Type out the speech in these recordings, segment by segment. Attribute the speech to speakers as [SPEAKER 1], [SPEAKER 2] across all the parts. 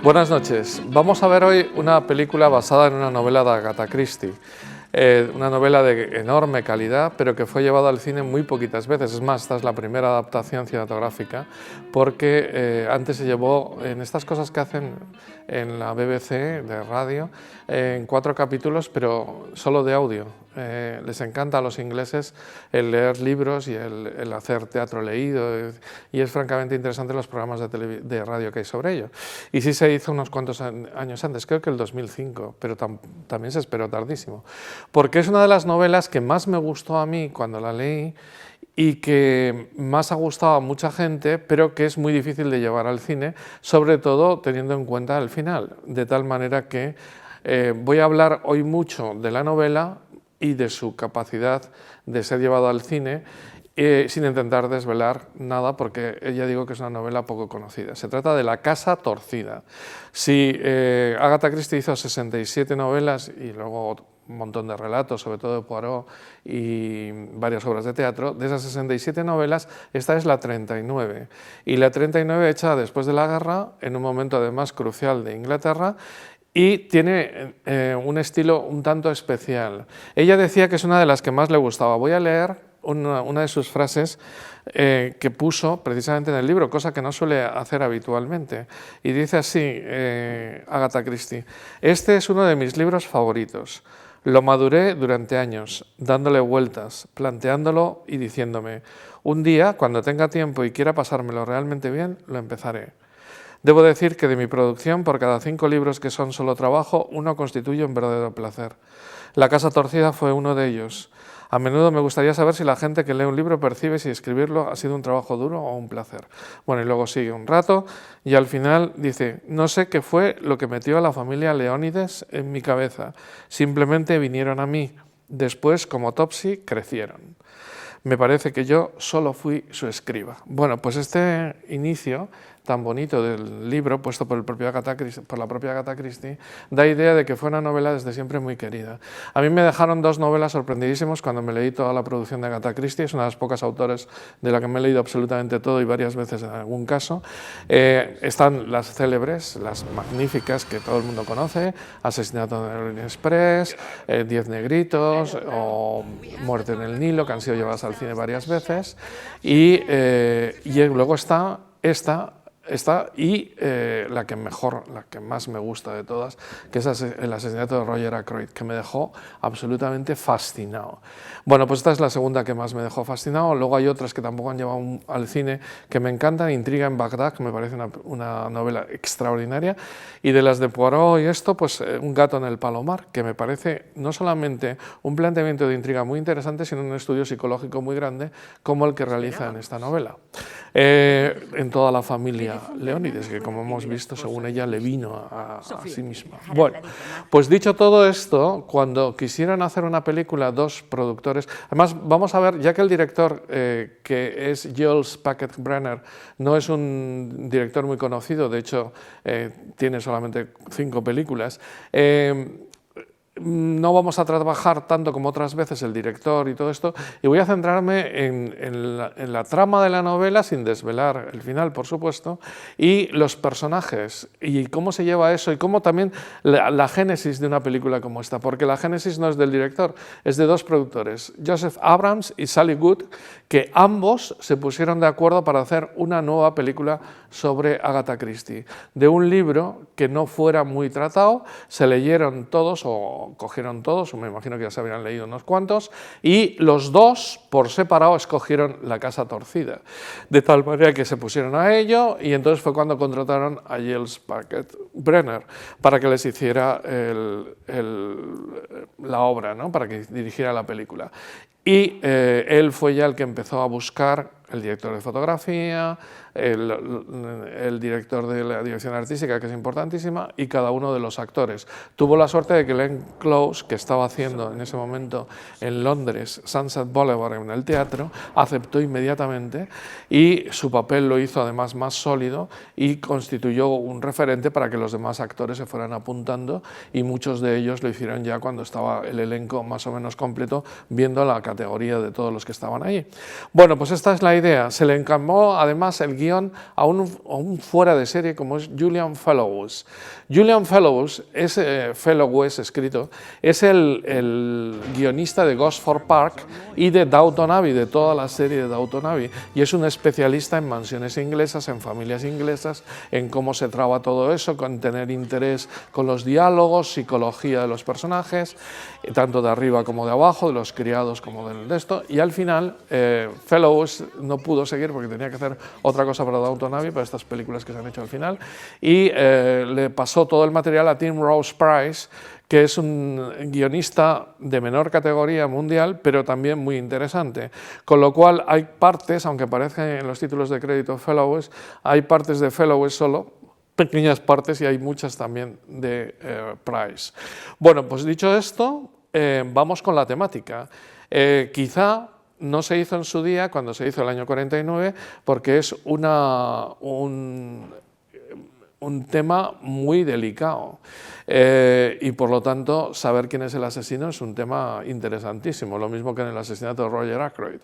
[SPEAKER 1] Buenas noches. Vamos a ver hoy una película basada en una novela de Agatha Christie. Una novela de enorme calidad, pero que fue llevada al cine muy poquitas veces. Es más, esta es la primera adaptación cinematográfica, porque antes se llevó en estas cosas que hacen en la BBC de radio, en 4 capítulos, pero solo de audio. Les encanta a los ingleses el leer libros y el hacer teatro leído, y es francamente interesante los programas de radio que hay sobre ello. Y sí se hizo unos cuantos años antes, creo que el 2005, pero también se esperó tardísimo, porque es una de las novelas que más me gustó a mí cuando la leí y que más ha gustado a mucha gente, pero que es muy difícil de llevar al cine, sobre todo teniendo en cuenta el final, de tal manera que voy a hablar hoy mucho de la novela y de su capacidad de ser llevado al cine, sin intentar desvelar nada, porque ya digo que es una novela poco conocida. Se trata de La casa torcida. Si Agatha Christie hizo 67 novelas y luego un montón de relatos, sobre todo de Poirot y varias obras de teatro, de esas 67 novelas, esta es la 39. Y la 39 hecha después de la guerra, en un momento además crucial de Inglaterra, y tiene un estilo un tanto especial. Ella decía que es una de las que más le gustaba. Voy a leer una de sus frases que puso precisamente en el libro, cosa que no suele hacer habitualmente. Y dice así, Agatha Christie: "Este es uno de mis libros favoritos. Lo maduré durante años, dándole vueltas, planteándolo y diciéndome, un día, cuando tenga tiempo y quiera pasármelo realmente bien, lo empezaré. Debo decir que de mi producción, por cada 5 libros que son solo trabajo, uno constituye un verdadero placer. La casa torcida fue uno de ellos. A menudo me gustaría saber si la gente que lee un libro percibe si escribirlo ha sido un trabajo duro o un placer". Bueno, y luego sigue un rato y al final dice: "No sé qué fue lo que metió a la familia Leónides en mi cabeza. Simplemente vinieron a mí. Después, como Topsy, crecieron. Me parece que yo solo fui su escriba". Bueno, pues este inicio tan bonito del libro, puesto por la propia Agatha Christie, da idea de que fue una novela desde siempre muy querida. A mí me dejaron 2 novelas sorprendidísimos cuando me leí toda la producción de Agatha Christie. Es una de las pocas autores de la que me he leído absolutamente todo y varias veces en algún caso. Están las célebres, las magníficas que todo el mundo conoce: Asesinato de Orient Express, 10 negritos o Muerte en el Nilo, que han sido llevadas al cine varias veces, y luego está esta y la que más me gusta de todas, que es El asesinato de Roger Ackroyd, que me dejó absolutamente fascinado. Bueno, pues esta es la segunda que más me dejó fascinado. Luego hay otras que tampoco han llevado al cine que me encantan. Intriga en Bagdad, que me parece una novela extraordinaria, y de las de Poirot y esto, pues Un gato en el palomar, que me parece no solamente un planteamiento de intriga muy interesante, sino un estudio psicológico muy grande, como el que realiza en esta novela. En toda la familia Leónides, que como hemos visto, según ella, le vino a sí misma. Bueno, pues dicho todo esto, cuando quisieran hacer una película, 2 productores, además vamos a ver, ya que el director, que es Giles Packet Brenner, no es un director muy conocido, de hecho tiene solamente 5 películas, no vamos a trabajar tanto como otras veces el director y todo esto, y voy a centrarme en la trama de la novela, sin desvelar el final, por supuesto, y los personajes, y cómo se lleva eso, y cómo también la génesis de una película como esta, porque la génesis no es del director, es de 2 productores, Joseph Abrams y Sally Good, que ambos se pusieron de acuerdo para hacer una nueva película sobre Agatha Christie, de un libro que no fuera muy tratado. Se leyeron todos, o cogieron todos, me imagino que ya se habían leído unos cuantos, y los 2 por separado escogieron La casa torcida, de tal manera que se pusieron a ello, y entonces fue cuando contrataron a Giles Packet Brenner para que les hiciera la obra, ¿no? Para que dirigiera la película. Y él fue ya el que empezó a buscar el director de fotografía, el director de la dirección artística, que es importantísima, y cada uno de los actores. Tuvo la suerte de que Glenn Close, que estaba haciendo en ese momento en Londres Sunset Boulevard en el teatro, aceptó inmediatamente, y su papel lo hizo además más sólido y constituyó un referente para que los demás actores se fueran apuntando, y muchos de ellos lo hicieron ya cuando estaba el elenco más o menos completo, viendo la categoría de todos los que estaban allí. Bueno, pues esta es la idea idea. Se le encargó además el guión a un fuera de serie como es Julian Fellowes. Julian Fellowes es escrito, es el guionista de Gosford Park y de Downton Abbey, de toda la serie de Downton Abbey, y es un especialista en mansiones inglesas, en familias inglesas, en cómo se traba todo eso, con tener interés con los diálogos, psicología de los personajes, tanto de arriba como de abajo, de los criados como del de esto, y al final Fellowes no pudo seguir porque tenía que hacer otra cosa para Downton Abbey, para estas películas que se han hecho al final, y le pasó todo el material a Tim Rose-Price, que es un guionista de menor categoría mundial, pero también muy interesante. Con lo cual hay partes, aunque aparece en los títulos de crédito Fellowes, hay partes de Fellowes solo, pequeñas partes, y hay muchas también de Price. Bueno, pues dicho esto, vamos con la temática. Quizá no se hizo en su día, cuando se hizo el año 49, porque es un tema muy delicado y por lo tanto saber quién es el asesino es un tema interesantísimo, lo mismo que en el asesinato de Roger Ackroyd.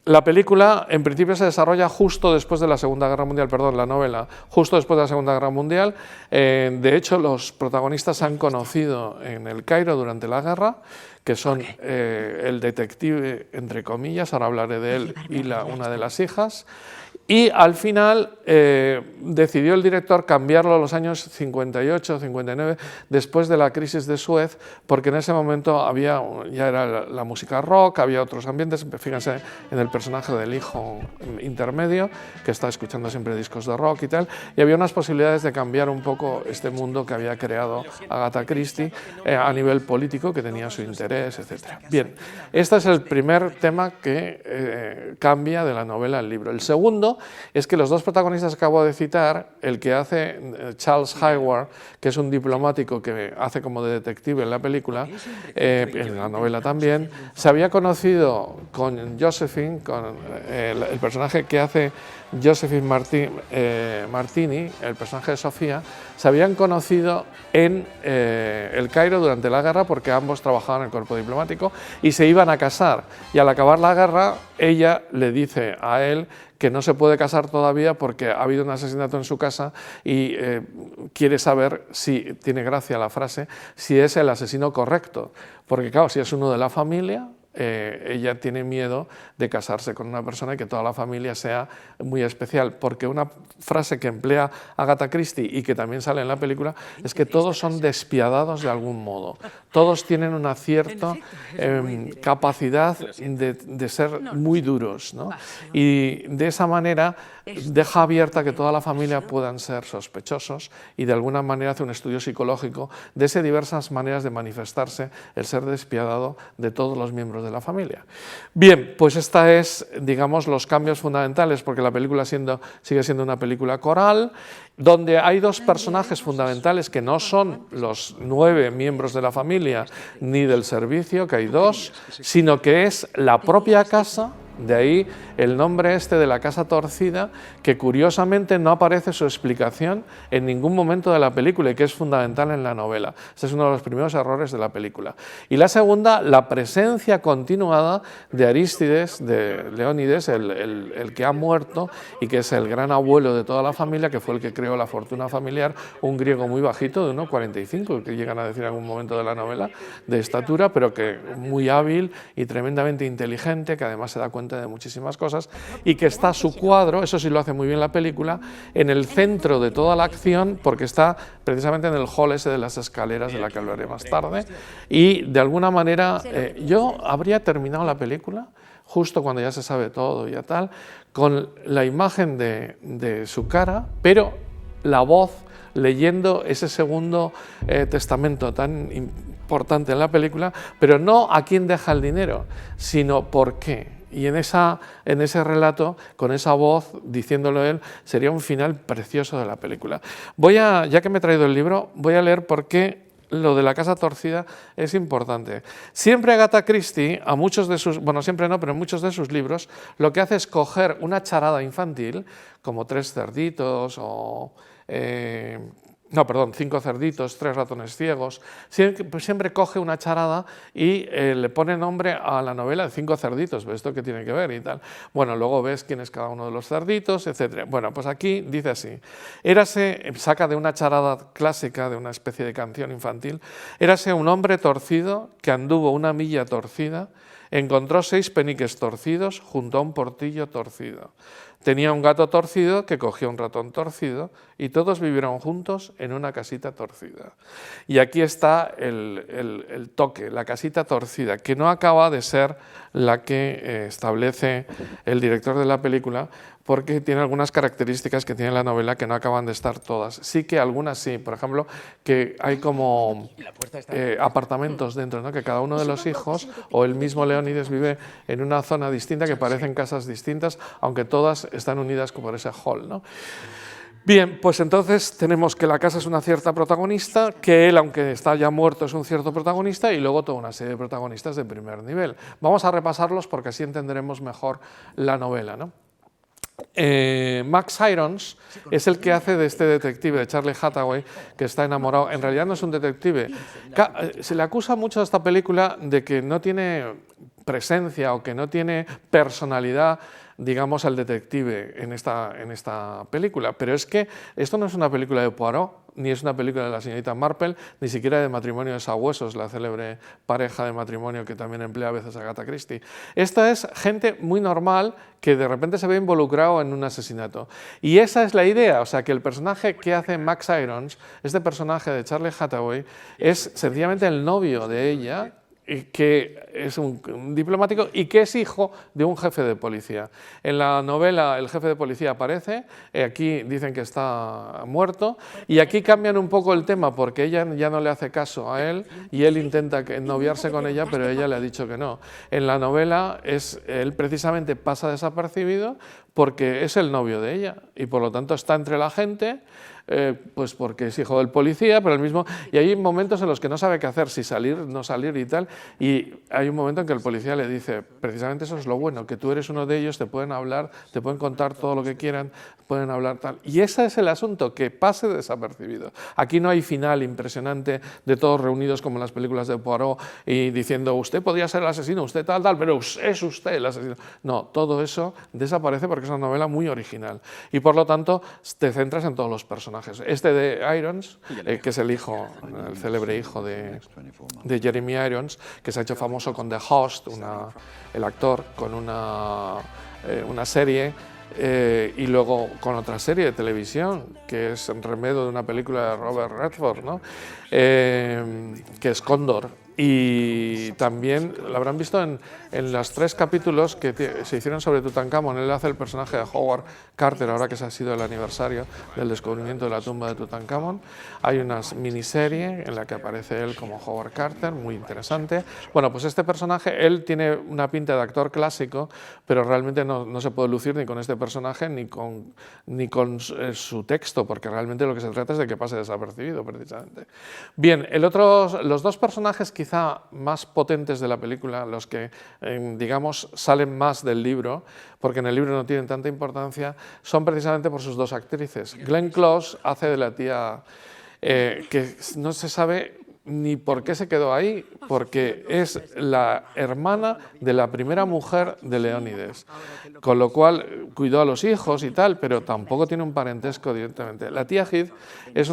[SPEAKER 1] La película en principio se desarrolla justo después de la Segunda Guerra Mundial, perdón, la novela, justo después de la Segunda Guerra Mundial. De hecho, los protagonistas se han conocido en el Cairo durante la guerra, que son el detective, entre comillas, ahora hablaré de él, y una de las hijas. Y al final decidió el director cambiarlo a los años 58, 59, después de la crisis de Suez, porque en ese momento ya era la música rock, había otros ambientes. Fíjense en el personaje del hijo intermedio, que está escuchando siempre discos de rock y tal, y había unas posibilidades de cambiar un poco este mundo que había creado Agatha Christie a nivel político, que tenía su interés, etc. Bien, este es el primer tema que cambia de la novela al libro. El segundo es que los dos protagonistas que acabo de citar, el que hace Charles Hayward, que es un diplomático que hace como de detective en la película, en la novela también, se había conocido con Josephine, con el personaje que hace Josephine Martini, el personaje de Sofía, se habían conocido en el Cairo durante la guerra porque ambos trabajaban en el cuerpo diplomático y se iban a casar. Y al acabar la guerra, ella le dice a él que no se puede casar todavía porque ha habido un asesinato en su casa y quiere saber si, tiene gracia la frase, si es el asesino correcto. Porque claro, si es uno de la familia, ella tiene miedo de casarse con una persona y que toda la familia sea muy especial, porque una frase que emplea Agatha Christie y que también sale en la película es que todos son despiadados de algún modo, todos tienen una cierta capacidad de ser muy duros, ¿no? Y de esa manera deja abierta que toda la familia puedan ser sospechosos y de alguna manera hace un estudio psicológico de esas diversas maneras de manifestarse el ser despiadado de todos los miembros de la familia. Bien, pues esta es, digamos, los cambios fundamentales, porque la película sigue siendo una película coral, donde hay dos personajes fundamentales que no son los 9 miembros de la familia ni del servicio, que hay dos, sino que es la propia casa. De ahí el nombre este de la casa torcida, que curiosamente no aparece su explicación en ningún momento de la película y que es fundamental en la novela. Este es uno de los primeros errores de la película. Y la segunda, la presencia continuada de Arístides, de Leónides, el que ha muerto y que es el gran abuelo de toda la familia, que fue el que creó la fortuna familiar, un griego muy bajito, de 1,45, que llegan a decir en algún momento de la novela, de estatura, pero que muy hábil y tremendamente inteligente, que además se da cuenta de muchísimas cosas, y que está su cuadro, eso sí lo hace muy bien la película, en el centro de toda la acción, porque está precisamente en el hall ese de las escaleras, de la que hablaré más tarde, y de alguna manera yo habría terminado la película justo cuando ya se sabe todo y ya tal, con la imagen de su cara, pero la voz leyendo ese segundo testamento tan importante en la película, pero no a quién deja el dinero, sino por qué. Y en ese relato, con esa voz, diciéndolo él, sería un final precioso de la película. Ya que me he traído el libro, voy a leer por qué lo de la casa torcida es importante. Siempre Agatha Christie, a muchos de sus, bueno, siempre no, pero en muchos de sus libros, lo que hace es coger una charada infantil, como Tres cerditos o No, perdón, 5 cerditos, 3 ratones ciegos. Siempre coge una charada y le pone nombre a la novela de 5 cerditos. ¿Ves esto qué tiene que ver y tal? Bueno, luego ves quién es cada uno de los cerditos, etc. Bueno, pues aquí dice así. Saca de una charada clásica, de una especie de canción infantil. Érase un hombre torcido que anduvo una milla torcida, encontró 6 peniques torcidos junto a un portillo torcido. Tenía un gato torcido que cogió un ratón torcido y todos vivieron juntos en una casita torcida. Y aquí está el toque, la casita torcida, que no acaba de ser la que establece el director de la película, porque tiene algunas características que tiene la novela que no acaban de estar todas. Sí que algunas sí, por ejemplo, que hay como apartamentos dentro, ¿no? Que cada uno de los hijos o el mismo Leónides vive en una zona distinta que parecen casas distintas, aunque todas están unidas por ese hall, ¿no? Bien, pues entonces tenemos que la casa es una cierta protagonista, que él, aunque está ya muerto, es un cierto protagonista, y luego toda una serie de protagonistas de primer nivel. Vamos a repasarlos porque así entenderemos mejor la novela, ¿no? Max Irons es el que hace de este detective, de Charlie Hathaway, que está enamorado. En realidad no es un detective. Se le acusa mucho a esta película de que no tiene presencia o que no tiene personalidad, digamos, al detective en esta película. Pero es que esto no es una película de Poirot, ni es una película de la señorita Marple, ni siquiera de Matrimonio de Sabuesos, la célebre pareja de matrimonio que también emplea a veces Agatha Christie. Esta es gente muy normal que de repente se ve involucrado en un asesinato. Y esa es la idea, o sea, que el personaje que hace Max Irons, este personaje de Charlie Hathaway, es sencillamente el novio de ella, que es un diplomático y que es hijo de un jefe de policía. En la novela el jefe de policía aparece, aquí dicen que está muerto, y aquí cambian un poco el tema porque ella ya no le hace caso a él y él intenta noviarse con ella, pero ella le ha dicho que no. En la novela él precisamente pasa desapercibido porque es el novio de ella y por lo tanto está entre la gente, pues porque es hijo del policía, pero y hay momentos en los que no sabe qué hacer, si salir, no salir y tal, y hay un momento en que el policía le dice, precisamente eso es lo bueno, que tú eres uno de ellos, te pueden hablar, te pueden contar todo lo que quieran, pueden hablar tal, y ese es el asunto, que pase desapercibido. Aquí no hay final impresionante de todos reunidos como en las películas de Poirot y diciendo, usted podría ser el asesino, usted tal, pero es usted el asesino. No, todo eso desaparece porque es una novela muy original y por lo tanto te centras en todos los personajes. Este de Irons, que es el célebre hijo de Jeremy Irons, que se ha hecho famoso con The Host, el actor, con una serie, y luego con otra serie de televisión, que es en remedio de una película de Robert Redford, ¿no? Que es Cóndor. Y también lo habrán visto en los 3 capítulos que se hicieron sobre Tutankamón. Él hace el personaje de Howard Carter, ahora que se ha sido el aniversario del descubrimiento de la tumba de Tutankamón. Hay una miniserie en la que aparece él como Howard Carter, muy interesante. Bueno, pues este personaje, él tiene una pinta de actor clásico, pero realmente no se puede lucir ni con este personaje ni con su texto, porque realmente lo que se trata es de que pase desapercibido, precisamente. Bien, los 2 personajes quizá más potentes de la película, los que, digamos, salen más del libro, porque en el libro no tienen tanta importancia, son precisamente por sus 2 actrices. Glenn Close hace de la tía que no se sabe ni por qué se quedó ahí, porque es la hermana de la primera mujer de Leónides, con lo cual cuidó a los hijos y tal, pero tampoco tiene un parentesco directamente. La tía Heath es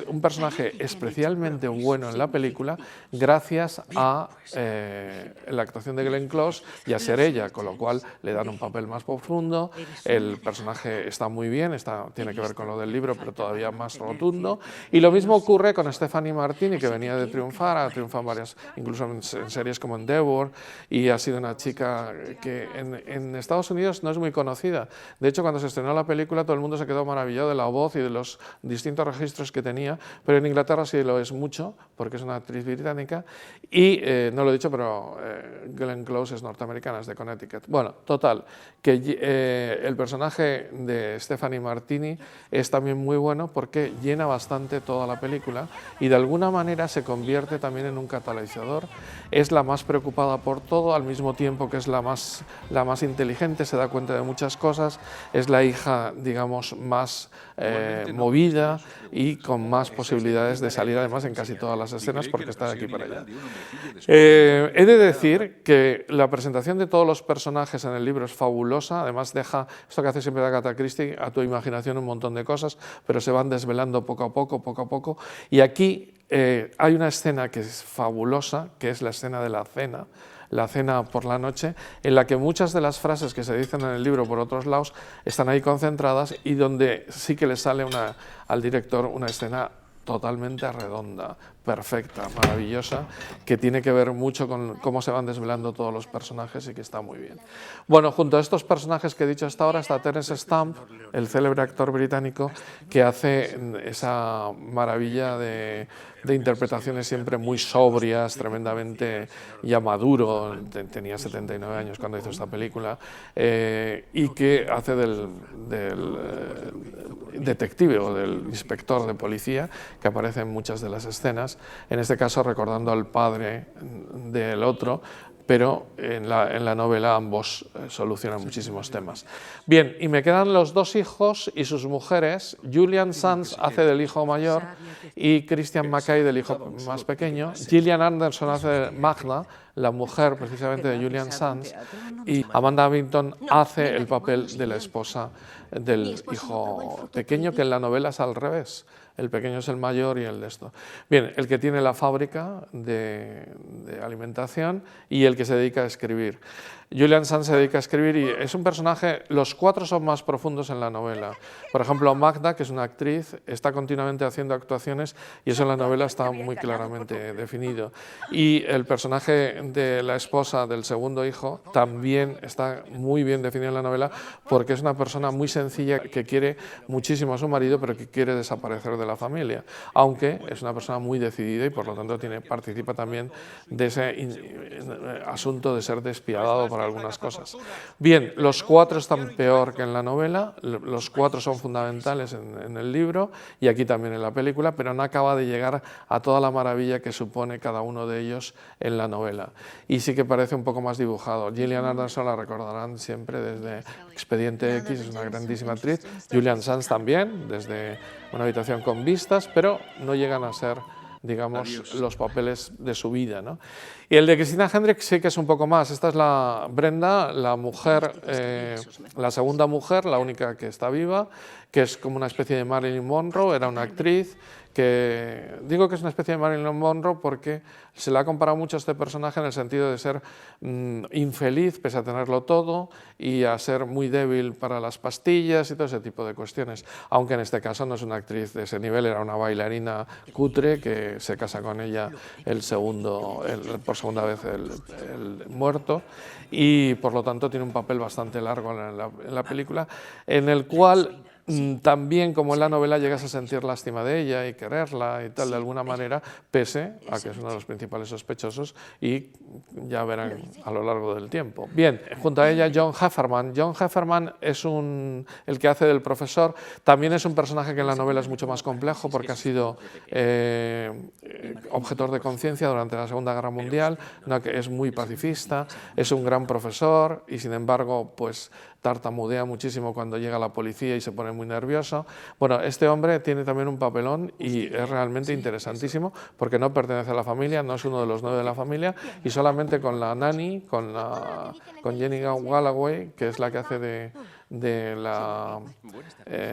[SPEAKER 1] un personaje especialmente bueno en la película gracias a la actuación de Glenn Close y a ser ella, con lo cual le dan un papel más profundo. El personaje está muy bien, tiene que ver con lo del libro, pero todavía más rotundo. Y lo mismo ocurre con Stephanie Martini, que venía de triunfar, ha triunfado varias, incluso en series como Endeavour, y ha sido una chica que en Estados Unidos no es muy conocida. De hecho, cuando se estrenó la película todo el mundo se quedó maravillado de la voz y de los distintos registros que tenía, pero en Inglaterra sí lo es mucho, porque es una actriz británica, y no lo he dicho, pero Glenn Close es norteamericana, es de Connecticut. Bueno, total, que el personaje de Stephanie Martini es también muy bueno porque llena bastante toda la película y de alguna manera se convierte también en un catalizador. Es la más preocupada por todo, al mismo tiempo que es la más inteligente, se da cuenta de muchas cosas, es la hija, digamos, más movida y con más posibilidades de salir además en casi todas las escenas porque está de aquí para allá. He de decir que la presentación de todos los personajes en el libro es fabulosa, además deja, esto que hace siempre Agatha Christie, a tu imaginación un montón de cosas, pero se van desvelando poco a poco, y aquí hay una escena que es fabulosa, que es la escena de la cena por la noche, en la que muchas de las frases que se dicen en el libro por otros lados están ahí concentradas y donde sí que le sale al director una escena totalmente redonda, perfecta, maravillosa, que tiene que ver mucho con cómo se van desvelando todos los personajes y que está muy bien. Bueno, junto a estos personajes que he dicho hasta ahora está Terence Stamp, el célebre actor británico, que hace esa maravilla de interpretaciones siempre muy sobrias, tremendamente ya maduro, tenía 79 años cuando hizo esta película, y que hace del detective o del inspector de policía, que aparece en muchas de las escenas, en este caso recordando al padre del otro, pero en la novela ambos solucionan muchísimos temas. Bien, y me quedan los dos hijos y sus mujeres. Julian Sands hace del hijo mayor y Christian McKay del hijo más pequeño. Gillian Anderson hace de Magda, la mujer precisamente de Julian Sands, y Amanda Abington hace el papel de la esposa del hijo pequeño, que en la novela es al revés. El pequeño es el mayor y el de esto. Bien, el que tiene la fábrica de alimentación y el que se dedica a escribir. Julian Sands se dedica a escribir y es un personaje, los cuatro son más profundos en la novela. Por ejemplo, Magda, que es una actriz, está continuamente haciendo actuaciones y eso en la novela está muy claramente definido. Y el personaje de la esposa del segundo hijo también está muy bien definido en la novela porque es una persona muy sencilla que quiere muchísimo a su marido pero que quiere desaparecer de la familia, aunque es una persona muy decidida y por lo tanto participa también de ese asunto de ser despiadado por algunas cosas. Bien, los cuatro están peor que en la novela, los cuatro son fundamentales en el libro y aquí también en la película, pero no acaba de llegar a toda la maravilla que supone cada uno de ellos en la novela. Y sí que parece un poco más dibujado. Gillian Anderson la recordarán siempre desde Expediente X, es una grandísima actriz. Julian Sands también, desde Una habitación con vistas, pero no llegan a ser, digamos, los papeles de su vida, ¿no? Y el de Christina Hendricks sí que es un poco más. Esta es la Brenda, la mujer, la segunda mujer, la única que está viva, que es como una especie de Marilyn Monroe, era una actriz que digo que es una especie de Marilyn Monroe porque se le ha comparado mucho a este personaje en el sentido de ser infeliz pese a tenerlo todo y a ser muy débil para las pastillas y todo ese tipo de cuestiones, aunque en este caso no es una actriz de ese nivel, era una bailarina cutre que se casa con ella por segunda vez el muerto y por lo tanto tiene un papel bastante largo en la película en el cual también, como en la novela, llegas a sentir lástima de ella y quererla y tal, de alguna manera, pese a que es uno de los principales sospechosos y ya verán a lo largo del tiempo. Bien, junto a ella John Heffernan. John Heffernan es el que hace del profesor, también es un personaje que en la novela es mucho más complejo porque ha sido objetor de conciencia durante la Segunda Guerra Mundial, que es muy pacifista, es un gran profesor y sin embargo, pues tartamudea muchísimo cuando llega la policía y se pone muy nervioso. Bueno, este hombre tiene también un papelón y es realmente interesantísimo porque no pertenece a la familia, no es uno de los 9 de la familia y solamente con la nanny, con Jenny Galloway, que es la que hace de la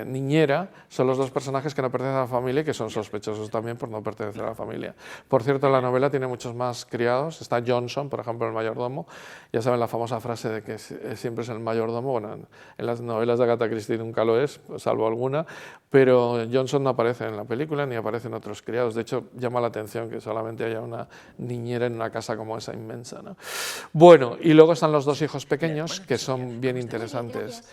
[SPEAKER 1] niñera, son los dos personajes que no pertenecen a la familia y que son sospechosos también por no pertenecer a la familia. Por cierto, la novela tiene muchos más criados, está Johnson, por ejemplo, el mayordomo, ya saben la famosa frase de que siempre es el mayordomo, bueno, en las novelas de Agatha Christie nunca lo es, salvo alguna, pero Johnson no aparece en la película ni aparecen otros criados, de hecho llama la atención que solamente haya una niñera en una casa como esa inmensa, ¿no? Bueno, y luego están los dos hijos pequeños que son bien interesantes.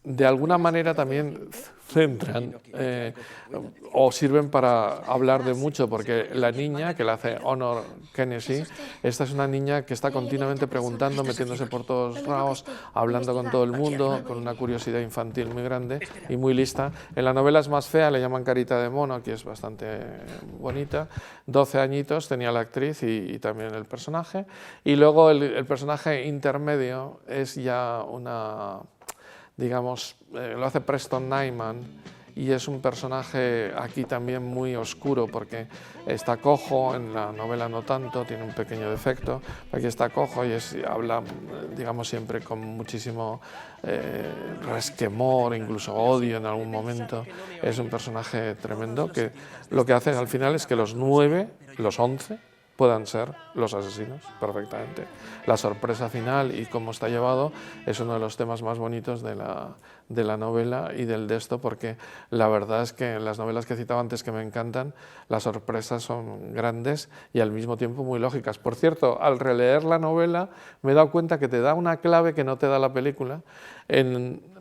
[SPEAKER 1] de alguna manera también centran o sirven para hablar de mucho, porque la niña que la hace Honor Kennedy, esta es una niña que está continuamente preguntando, metiéndose por todos lados, hablando con todo el mundo, con una curiosidad infantil muy grande y muy lista. En la novela es más fea, le llaman Carita de Mono, aquí es bastante bonita, 12 añitos tenía la actriz y también el personaje, y luego el personaje intermedio es ya una, digamos, lo hace Preston Nyman, y es un personaje aquí también muy oscuro porque está cojo, en la novela no tanto, tiene un pequeño defecto, aquí está cojo y habla, digamos, siempre con muchísimo resquemor, incluso odio en algún momento. Es un personaje tremendo que lo que hace al final es que los 9, los 11, puedan ser los asesinos perfectamente. La sorpresa final y cómo está llevado es uno de los temas más bonitos de la novela y del texto, porque la verdad es que en las novelas que he citado antes, que me encantan, las sorpresas son grandes y al mismo tiempo muy lógicas. Por cierto, al releer la novela me he dado cuenta que te da una clave que no te da la película.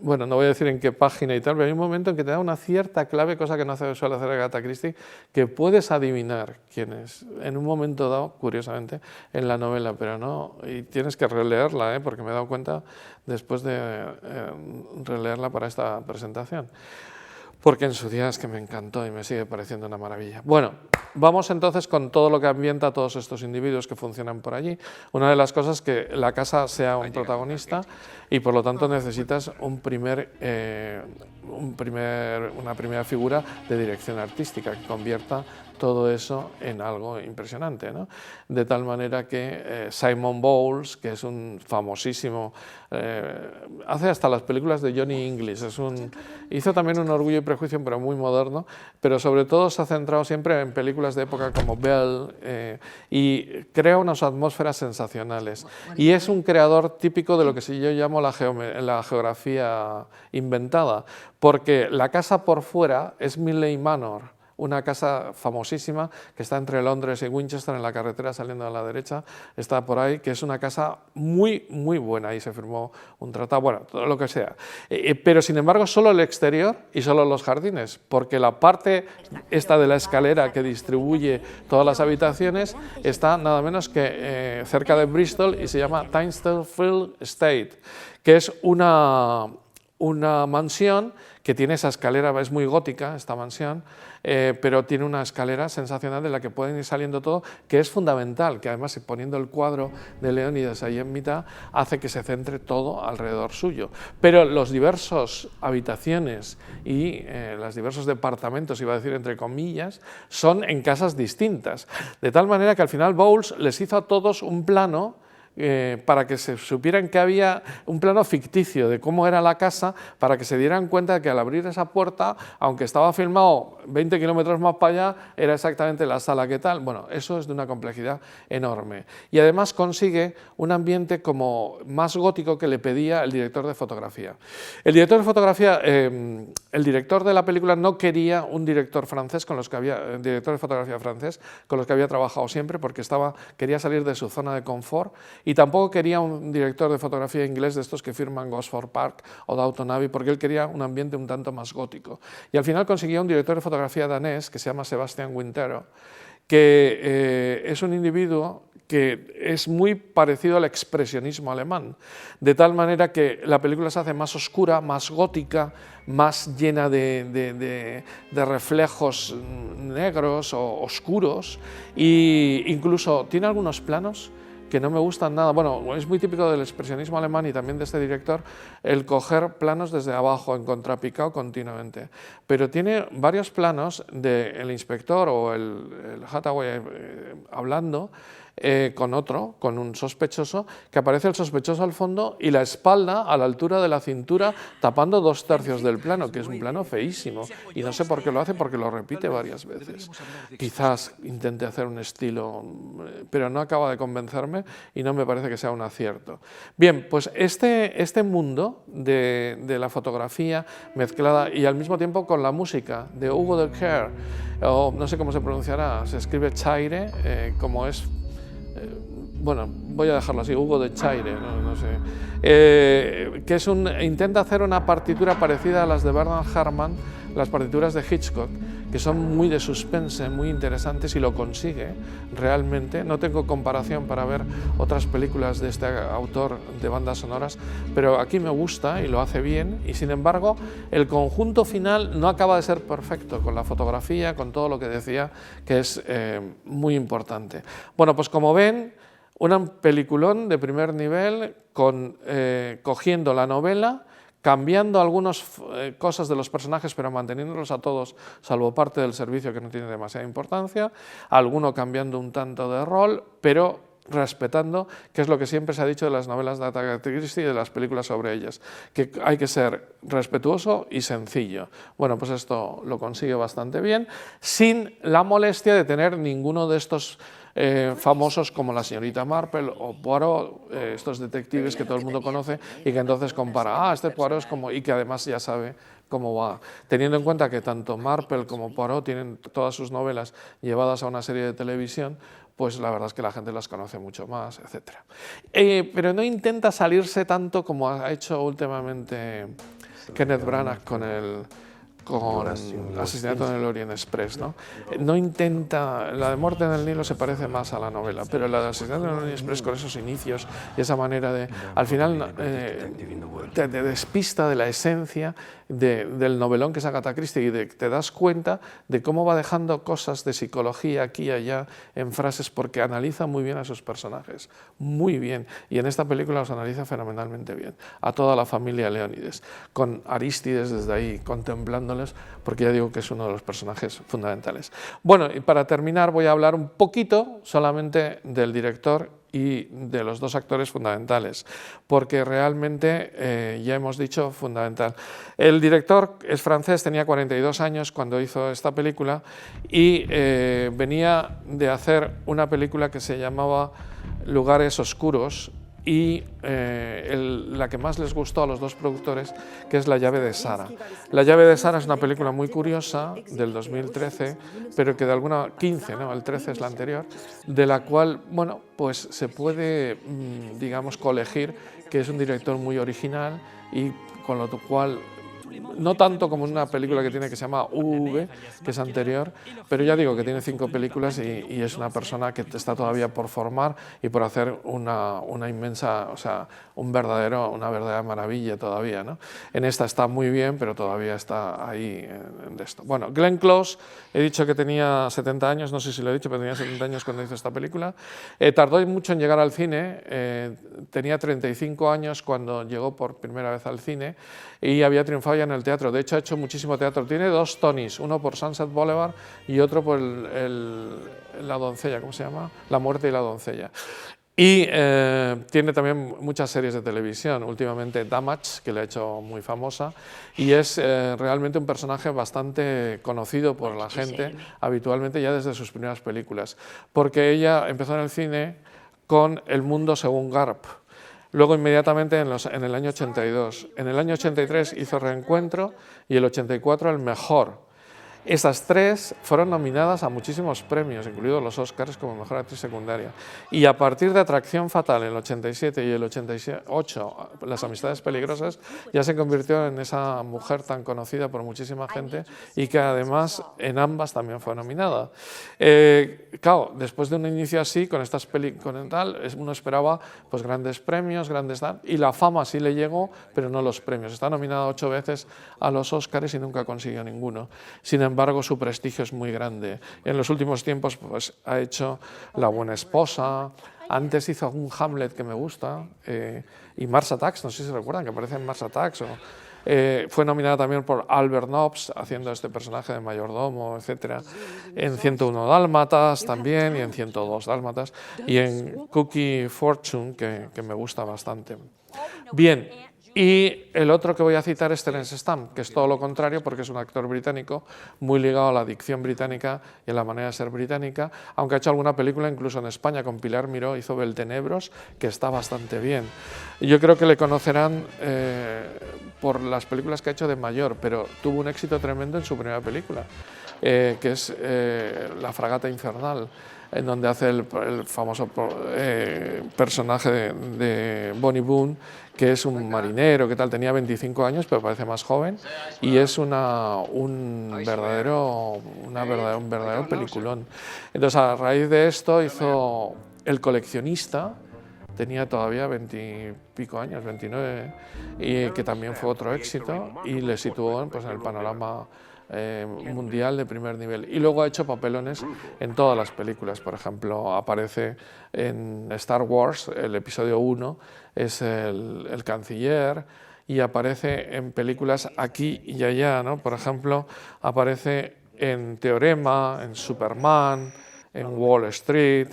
[SPEAKER 1] Bueno, no voy a decir en qué página y tal, pero hay un momento en que te da una cierta clave, cosa que no suele hacer Agatha Christie, que puedes adivinar quién es en un momento dado, curiosamente, en la novela, pero no, y tienes que releerla, porque me he dado cuenta después de releerla para esta presentación, porque en su día es que me encantó y me sigue pareciendo una maravilla. Bueno, vamos entonces con todo lo que ambienta a todos estos individuos que funcionan por allí. Una de las cosas es que la casa sea un protagonista y por lo tanto necesitas una primera figura de dirección artística que convierta todo eso en algo impresionante, ¿no? De tal manera que Simon Bowles, que es un famosísimo, hace hasta las películas de Johnny English, hizo también un Orgullo y Prejuicio, pero muy moderno, pero sobre todo se ha centrado siempre en películas de época como Belle, y crea unas atmósferas sensacionales. Y es un creador típico de lo que yo llamo la geografía inventada, porque la casa por fuera es Millay Manor, una casa famosísima que está entre Londres y Winchester, en la carretera saliendo a la derecha, está por ahí, que es una casa muy, muy buena, y se firmó un tratado, bueno, todo lo que sea. Pero sin embargo, solo el exterior y solo los jardines, porque la parte esta de la escalera que distribuye todas las habitaciones está nada menos que cerca de Bristol y se llama Tinsterfield Estate, que es una mansión que tiene esa escalera, es muy gótica esta mansión, pero tiene una escalera sensacional de la que pueden ir saliendo todo, que es fundamental, que además poniendo el cuadro de Leónidas ahí en mitad, hace que se centre todo alrededor suyo. Pero los diversos habitaciones y los diversos departamentos, iba a decir entre comillas, son en casas distintas, de tal manera que al final Bowles les hizo a todos un plano para que se supieran que había un plano ficticio de cómo era la casa, para que se dieran cuenta de que al abrir esa puerta, aunque estaba filmado 20 kilómetros más para allá, era exactamente la sala que tal. Bueno, eso es de una complejidad enorme. Y además consigue un ambiente como más gótico que le pedía el director de fotografía. El director de fotografía, el director de la película no quería un director francés director de fotografía francés con los que había trabajado siempre, porque quería salir de su zona de confort. Y tampoco quería un director de fotografía inglés de estos que firman Gosford Park o Downton Abbey, porque él quería un ambiente un tanto más gótico. Y al final consiguió un director de fotografía danés que se llama Sebastian Wintero, que es un individuo que es muy parecido al expresionismo alemán, de tal manera que la película se hace más oscura, más gótica, más llena de reflejos negros o oscuros, e incluso tiene algunos planos que no me gustan nada. Bueno, es muy típico del expresionismo alemán y también de este director el coger planos desde abajo, en contrapicado continuamente. Pero tiene varios planos del inspector o el Hathaway hablando con un sospechoso, que aparece el sospechoso al fondo y la espalda a la altura de la cintura, tapando 2/3 del plano, que es un plano feísimo. Y no sé por qué lo hace, porque lo repite varias veces. Quizás intente hacer un estilo, pero no acaba de convencerme y no me parece que sea un acierto. Bien, pues este mundo de la fotografía mezclada y al mismo tiempo con la música de Hugo de Kerr, o no sé cómo se pronunciará, se escribe Chaire, como es bueno, voy a dejarlo así, Hugo de Chaire, no sé, que intenta hacer una partitura parecida a las de Bernard Herrmann, las partituras de Hitchcock, que son muy de suspense, muy interesantes, y lo consigue realmente. No tengo comparación para ver otras películas de este autor de bandas sonoras, pero aquí me gusta y lo hace bien, y sin embargo el conjunto final no acaba de ser perfecto, con la fotografía, con todo lo que decía, que es muy importante. Bueno, pues como ven, un peliculón de primer nivel, cogiendo la novela, cambiando algunas cosas de los personajes, pero manteniéndolos a todos, salvo parte del servicio que no tiene demasiada importancia, alguno cambiando un tanto de rol, pero respetando, que es lo que siempre se ha dicho de las novelas de Agatha Christie y de las películas sobre ellas, que hay que ser respetuoso y sencillo. Bueno, pues esto lo consigue bastante bien, sin la molestia de tener ninguno de estos famosos como la señorita Marple o Poirot, estos detectives que todo el mundo conoce y que entonces compara, este Poirot es como, y que además ya sabe cómo va. Teniendo en cuenta que tanto Marple como Poirot tienen todas sus novelas llevadas a una serie de televisión, pues la verdad es que la gente las conoce mucho más, etc. Pero no intenta salirse tanto como ha hecho últimamente Kenneth Branagh con Asesinato en el Orient Express, ¿no? No intenta, la de Muerte en el Nilo se parece más a la novela, pero la de Asesinato en el Orient Express, con esos inicios y esa manera de, al final te despista de la esencia del novelón que es Agatha Christie, y te das cuenta de cómo va dejando cosas de psicología aquí y allá en frases, porque analiza muy bien a sus personajes, muy bien, y en esta película los analiza fenomenalmente bien, a toda la familia Leónides, con Arístides desde ahí contemplándoles, porque ya digo que es uno de los personajes fundamentales. Bueno, y para terminar voy a hablar un poquito solamente del director y de los dos actores fundamentales, porque realmente, ya hemos dicho, fundamental. El director es francés, tenía 42 años cuando hizo esta película, y venía de hacer una película que se llamaba Lugares Oscuros, y la que más les gustó a los dos productores, que es La llave de Sara. La llave de Sara es una película muy curiosa del 2013, pero que de alguna 15, ¿no? El 13 es la anterior, de la cual, bueno, pues se puede, digamos, colegir que es un director muy original, y con lo cual, no tanto como una película que tiene que se llama V, que es anterior, pero ya digo que tiene 5 películas y es una persona que está todavía por formar y por hacer una inmensa, o sea, una verdadera maravilla todavía, ¿no? En esta está muy bien, pero todavía está ahí en esto. Bueno, Glenn Close, he dicho que tenía 70 años, no sé si lo he dicho, pero tenía 70 años cuando hizo esta película. Tardó mucho en llegar al cine, tenía 35 años cuando llegó por primera vez al cine, y había triunfado ya en el teatro. De hecho, ha hecho muchísimo teatro. Tiene 2 Tonys, uno por Sunset Boulevard y otro por La doncella, ¿cómo se llama? La muerte y la doncella. Y tiene también muchas series de televisión, últimamente Damage, que le ha hecho muy famosa, y es realmente un personaje bastante conocido por la gente, habitualmente ya desde sus primeras películas, porque ella empezó en el cine con El mundo según Garp. Luego inmediatamente en el año 82. En el año 83 hizo Reencuentro, y el 84 El mejor. Estas 3 fueron nominadas a muchísimos premios, incluidos los Oscars como mejor actriz secundaria. Y a partir de Atracción fatal en el 87 y el 88, Las amistades peligrosas, ya se convirtió en esa mujer tan conocida por muchísima gente, y que además en ambas también fue nominada. Claro, después de un inicio así, con estas películas, uno esperaba pues grandes premios, y la fama sí le llegó, pero no los premios. Está nominada 8 veces a los Oscars y nunca consiguió ninguno. Sin embargo, su prestigio es muy grande. En los últimos tiempos pues, ha hecho La buena esposa, antes hizo un Hamlet que me gusta, y Mars Attacks, no sé si se recuerdan, que aparece en Mars Attacks. Fue nominada también por Albert Nobbs, haciendo este personaje de mayordomo, etc. En 101 Dálmatas también, y en 102 Dálmatas, y en Cookie Fortune, que me gusta bastante. Bien. Y el otro que voy a citar es Terence Stamp, que es todo lo contrario, porque es un actor británico muy ligado a la dicción británica y a la manera de ser británica, aunque ha hecho alguna película incluso en España. Con Pilar Miró hizo Beltenebros, que está bastante bien. Yo creo que le conocerán por las películas que ha hecho de mayor, pero tuvo un éxito tremendo en su primera película, que es La fragata infernal. en donde hace el famoso personaje de Bonnie Boone, que es un marinero, que tal, tenía 25 años, pero parece más joven, y es un verdadero peliculón. Entonces, a raíz de esto hizo El coleccionista, tenía todavía 20 y pico años, 29, y que también fue otro éxito, y le situó pues, en el panorama mundial de primer nivel. Y luego ha hecho papelones en todas las películas. Por ejemplo, aparece en Star Wars, el episodio 1 es el canciller, y aparece en películas aquí y allá, ¿no? Por ejemplo, aparece en Teorema, en Superman, en Wall Street,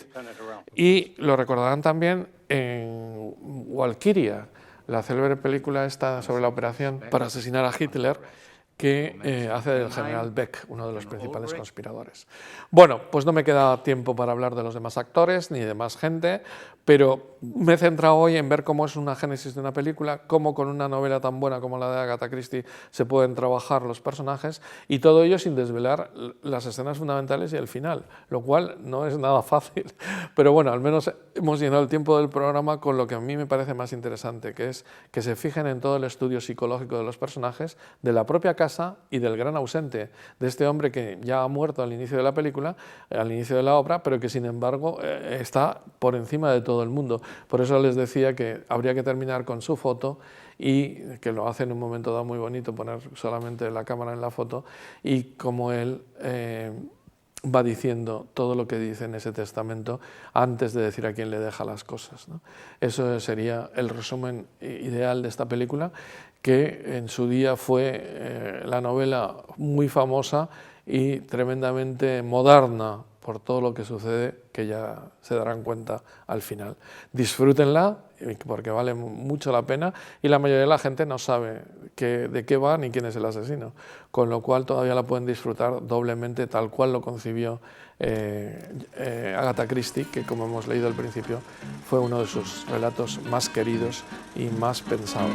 [SPEAKER 1] y lo recordarán también en Valkyria, la célebre película esta sobre la operación para asesinar a Hitler, que hace del general Beck, uno de los principales conspiradores. Bueno, pues no me queda tiempo para hablar de los demás actores ni de más gente, pero me he centrado hoy en ver cómo es una génesis de una película, cómo con una novela tan buena como la de Agatha Christie se pueden trabajar los personajes, y todo ello sin desvelar las escenas fundamentales y el final, lo cual no es nada fácil. Pero bueno, al menos hemos llenado el tiempo del programa con lo que a mí me parece más interesante, que es que se fijen en todo el estudio psicológico de los personajes, de la propia casa y del gran ausente, de este hombre que ya ha muerto al inicio de la película, al inicio de la obra, pero que sin embargo está por encima de todo el mundo. Por eso les decía que habría que terminar con su foto, y que lo hace en un momento dado muy bonito, poner solamente la cámara en la foto, y como él va diciendo todo lo que dice en ese testamento antes de decir a quién le deja las cosas, ¿no? Eso sería el resumen ideal de esta película, que en su día fue la novela muy famosa y tremendamente moderna por todo lo que sucede, que ya se darán cuenta al final. Disfrútenla, porque vale mucho la pena, y la mayoría de la gente no sabe de qué va ni quién es el asesino, con lo cual todavía la pueden disfrutar doblemente, tal cual lo concibió Agatha Christie, que como hemos leído al principio, fue uno de sus relatos más queridos y más pensados.